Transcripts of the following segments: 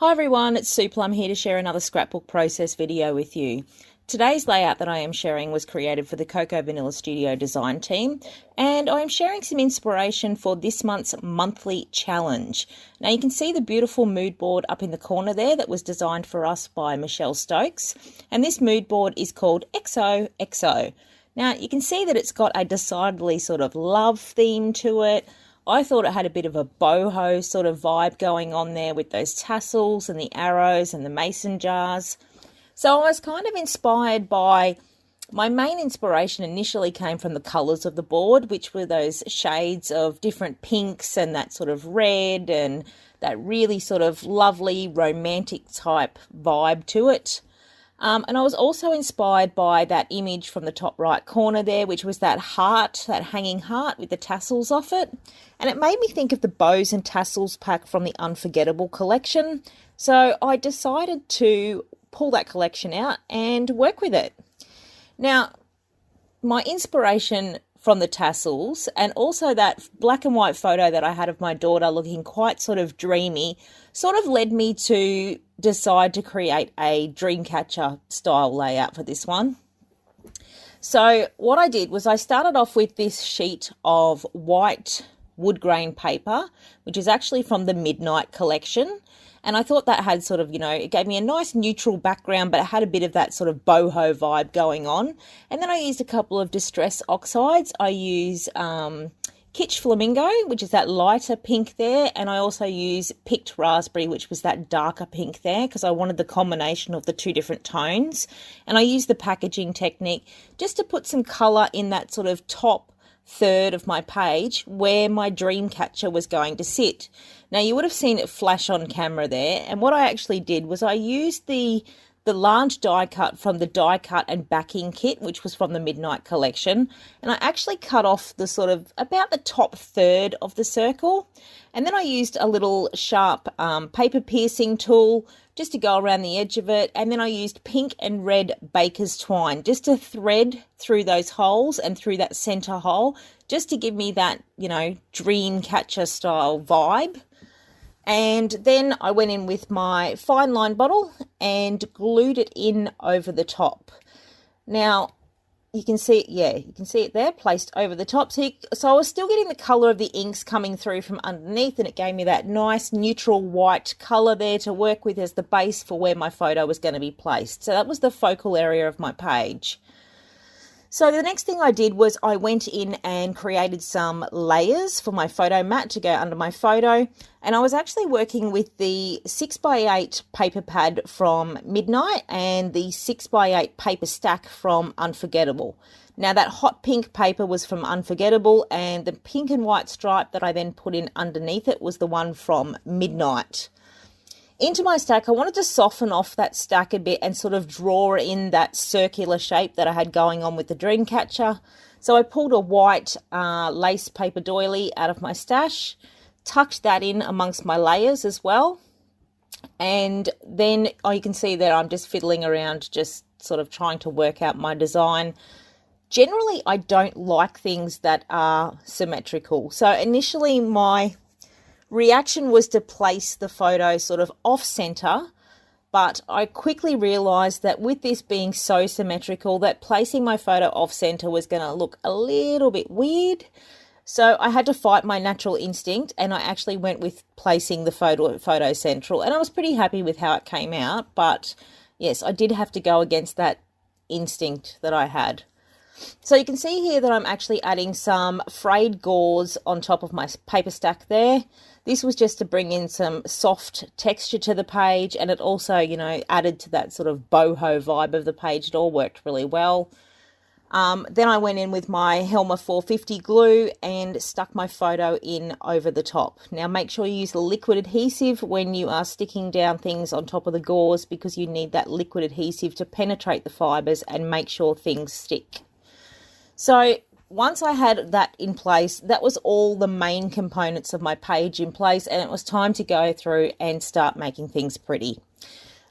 Hi everyone, it's Plumb here to share another scrapbook process video with you. Today's layout that I am sharing was created for the Cocoa Vanilla Studio design team, and I am sharing some inspiration for this month's monthly challenge. Now you can see the beautiful mood board up in the corner there that was designed for us by Michelle Stokes, and this mood board is called XOXO. Now you can see that it's got a decidedly sort of love theme to it. I thought it had a bit of a boho sort of vibe going on there with those tassels and the arrows and the mason jars. So I was kind of inspired by, my main inspiration initially came from the colours of the board, which were those shades of different pinks and that sort of red and that really sort of lovely romantic type vibe to it. And I was also inspired by that image from the top right corner there, which was that heart, that hanging heart with the tassels off it. And it made me think of the bows and tassels pack from the Unforgettable collection. So I decided to pull that collection out and work with it. Now, my inspiration from the tassels and also that black and white photo that I had of my daughter looking quite sort of dreamy sort of led me to decide to create a dreamcatcher style layout for this one. So what I did was I started off with this sheet of white wood grain paper, which is actually from the Midnight collection. And I thought that had sort of, it gave me a nice neutral background, but it had a bit of that sort of boho vibe going on. And then I used a couple of distress oxides. I use Kitsch Flamingo, which is that lighter pink there. And I also use Picked Raspberry, which was that darker pink there, because I wanted the combination of the two different tones. And I used the packaging technique just to put some colour in that sort of top third of my page where my dream catcher was going to sit. Now you would have seen it flash on camera there, and what I actually did was I used the large die cut from the die cut and backing kit, which was from the Midnight collection, and I actually cut off the sort of about the top third of the circle, and then I used a little sharp paper piercing tool just to go around the edge of it, and then I used pink and red baker's twine just to thread through those holes and through that center hole, just to give me that, dream catcher style vibe. And then I went in with my fine line bottle and glued it in over the top. Now you can see it, you can see it there placed over the top. So I was still getting the colour of the inks coming through from underneath, and it gave me that nice neutral white colour there to work with as the base for where my photo was going to be placed. So that was the focal area of my page. So the next thing I did was I went in and created some layers for my photo mat to go under my photo. And I was actually working with the 6x8 paper pad from Midnight and the 6x8 paper stack from Unforgettable. Now that hot pink paper was from Unforgettable, and the pink and white stripe that I then put in underneath it was the one from Midnight. Into my stack, I wanted to soften off that stack a bit and sort of draw in that circular shape that I had going on with the dream catcher. So I pulled a white lace paper doily out of my stash, tucked that in amongst my layers as well. And then you can see that I'm just fiddling around, just sort of trying to work out my design. Generally, I don't like things that are symmetrical. So initially my reaction was to place the photo sort of off center, but I quickly realized that with this being so symmetrical, that placing my photo off center was going to look a little bit weird. So I had to fight my natural instinct, and I actually went with placing the photo central, and I was pretty happy with how it came out. But yes, I did have to go against that instinct that I had. So you can see here that I'm actually adding some frayed gauze on top of my paper stack there. This was just to bring in some soft texture to the page, and it also, added to that sort of boho vibe of the page. It all worked really well. Then I went in with my Helmer 450 glue and stuck my photo in over the top. Now make sure you use the liquid adhesive when you are sticking down things on top of the gauze, because you need that liquid adhesive to penetrate the fibres and make sure things stick. So once I had that in place, that was all the main components of my page in place, and it was time to go through and start making things pretty.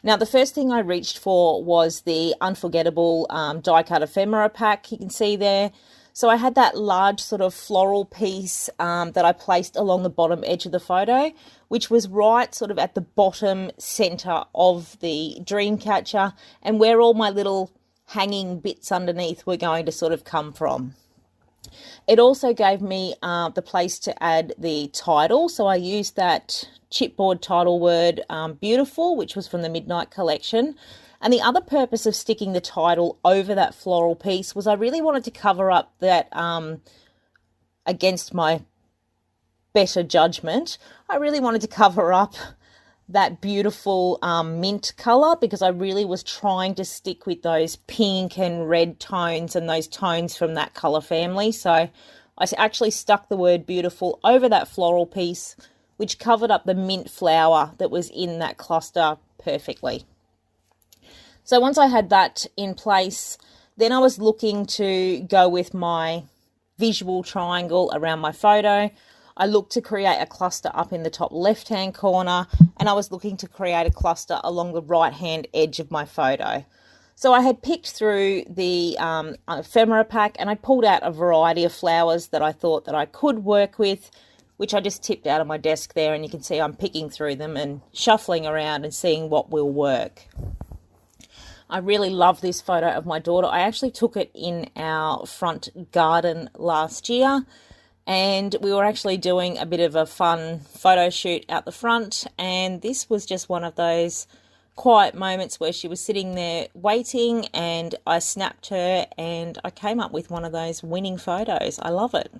Now, the first thing I reached for was the Unforgettable die cut ephemera pack. You can see there. So I had that large sort of floral piece that I placed along the bottom edge of the photo, which was right sort of at the bottom center of the dream catcher, and where all my little hanging bits underneath were going to sort of come from. It also gave me the place to add the title. So I used that chipboard title word, Beautiful, which was from the Midnight collection. And the other purpose of sticking the title over that floral piece was I really wanted to cover up that, against my better judgment, I really wanted to cover up that beautiful mint colour, because I really was trying to stick with those pink and red tones and those tones from that colour family. So I actually stuck the word Beautiful over that floral piece, which covered up the mint flower that was in that cluster perfectly. So once I had that in place, then I was looking to go with my visual triangle around my photo. I looked to create a cluster up in the top left-hand corner, and I was looking to create a cluster along the right-hand edge of my photo. So I had picked through the ephemera pack, and I pulled out a variety of flowers that I thought that I could work with, which I just tipped out of my desk there, and you can see I'm picking through them and shuffling around and seeing what will work. I really love this photo of my daughter. I actually took it in our front garden last year, and we were actually doing a bit of a fun photo shoot out the front, and this was just one of those quiet moments where she was sitting there waiting, and I snapped her and I came up with one of those winning photos. I love it.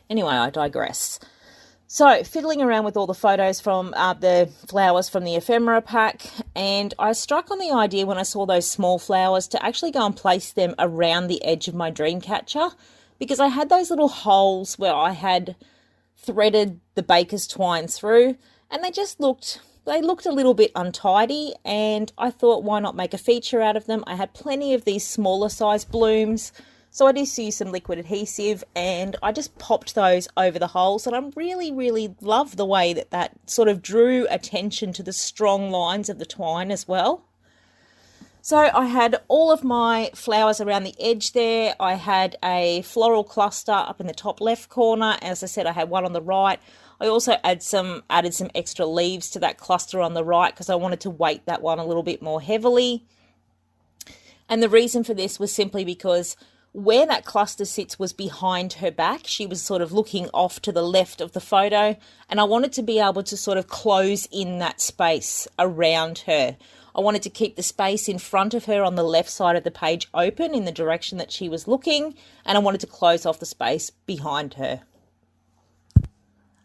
Anyway, I digress. So, fiddling around with all the photos from the flowers from the ephemera pack, and I struck on the idea when I saw those small flowers to actually go and place them around the edge of my dream catcher, because I had those little holes where I had threaded the baker's twine through, and they looked a little bit untidy, and I thought, why not make a feature out of them? I had plenty of these smaller size blooms, so I just used some liquid adhesive and I just popped those over the holes, and I really love the way that sort of drew attention to the strong lines of the twine as well. So I had all of my flowers around the edge there. I had a floral cluster up in the top left corner. As I said, I had one on the right. I also added some extra leaves to that cluster on the right because I wanted to weight that one a little bit more heavily. And the reason for this was simply because where that cluster sits was behind her back. She was sort of looking off to the left of the photo, and I wanted to be able to sort of close in that space around her. I wanted to keep the space in front of her on the left side of the page open in the direction that she was looking, and I wanted to close off the space behind her.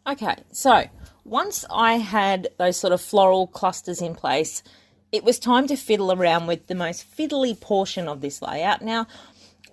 Okay, so once I had those sort of floral clusters in place, it was time to fiddle around with the most fiddly portion of this layout. Now,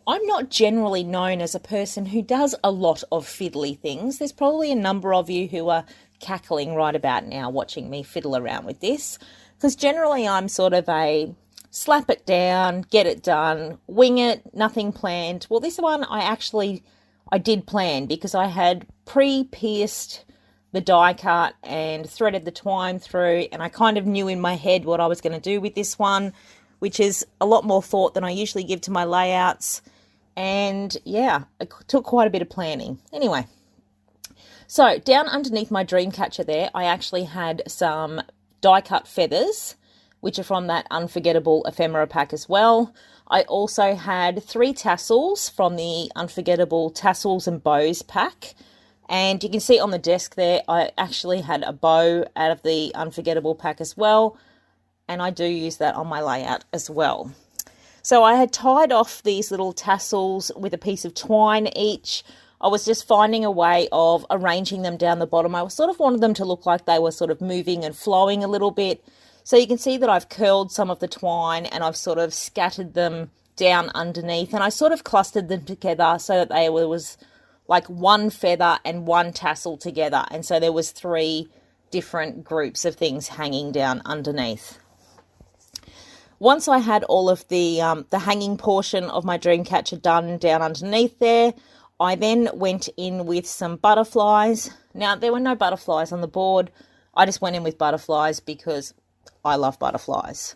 I'm not generally known as a person who does a lot of fiddly things. There's probably a number of you who are cackling right about now watching me fiddle around with this, because generally I'm sort of a slap it down, get it done, wing it, nothing planned. Well, this one I did plan, because I had pre-pierced the die cut and threaded the twine through, and I kind of knew in my head what I was going to do with this one, which is a lot more thought than I usually give to my layouts. And yeah, it took quite a bit of planning. Anyway, so down underneath my dream catcher there, I actually had some die cut feathers, which are from that Unforgettable ephemera pack as well. I also had 3 tassels from the Unforgettable Tassels and Bows pack. And you can see on the desk there, I actually had a bow out of the Unforgettable pack as well. And I do use that on my layout as well. So I had tied off these little tassels with a piece of twine each. I was just finding a way of arranging them down the bottom. I sort of wanted them to look like they were sort of moving and flowing a little bit. So you can see that I've curled some of the twine and I've sort of scattered them down underneath. And I sort of clustered them together so that they was like one feather and one tassel together. And so there was 3 different groups of things hanging down underneath. Once I had all of the hanging portion of my dream catcher done down underneath there, I then went in with some butterflies. Now, there were no butterflies on the board. I just went in with butterflies because I love butterflies.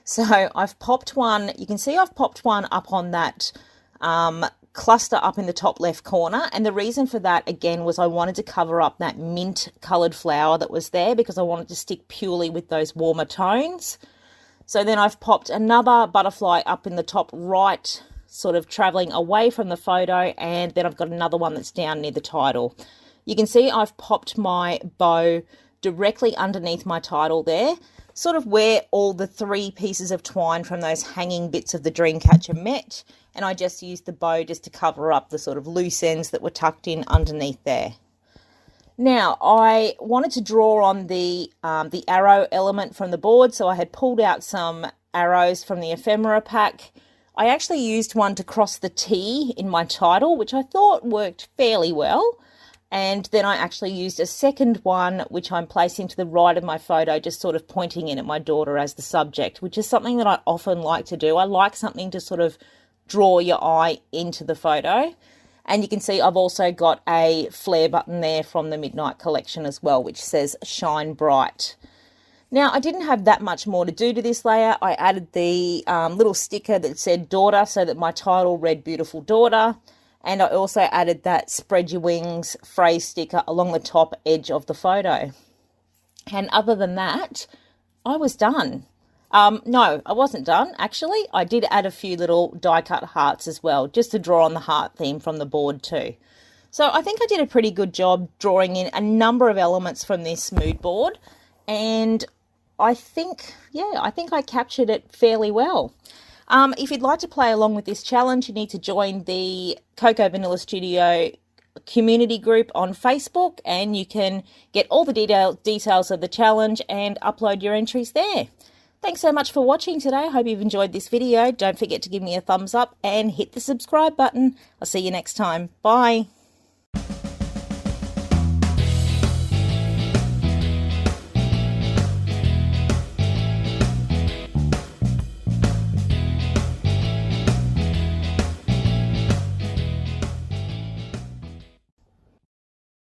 So I've popped one. You can see I've popped one up on that cluster up in the top left corner, and the reason for that again was I wanted to cover up that mint coloured flower that was there because I wanted to stick purely with those warmer tones. So then I've popped another butterfly up in the top right, sort of travelling away from the photo, and then I've got another one that's down near the title. You can see I've popped my bow directly underneath my title there, sort of where all the 3 pieces of twine from those hanging bits of the Dreamcatcher met, and I just used the bow just to cover up the sort of loose ends that were tucked in underneath there. Now, I wanted to draw on the arrow element from the board, so I had pulled out some arrows from the ephemera pack. I actually used one to cross the T in my title, which I thought worked fairly well. And then I actually used a second one, which I'm placing to the right of my photo, just sort of pointing in at my daughter as the subject, which is something that I often like to do. I like something to sort of draw your eye into the photo. And you can see I've also got a flare button there from the Midnight collection as well, which says Shine Bright. Now, I didn't have that much more to do to this layout. I added the little sticker that said Daughter so that my title read Beautiful Daughter. And I also added that Spread Your Wings phrase sticker along the top edge of the photo. And other than that, I was done. No, I wasn't done, actually. I did add a few little die-cut hearts as well, just to draw on the heart theme from the board too. So I think I did a pretty good job drawing in a number of elements from this mood board. And I think I captured it fairly well. If you'd like to play along with this challenge, you need to join the Cocoa Vanilla Studio community group on Facebook, and you can get all the details of the challenge and upload your entries there. Thanks so much for watching today. I hope you've enjoyed this video. Don't forget to give me a thumbs up and hit the subscribe button. I'll see you next time. Bye.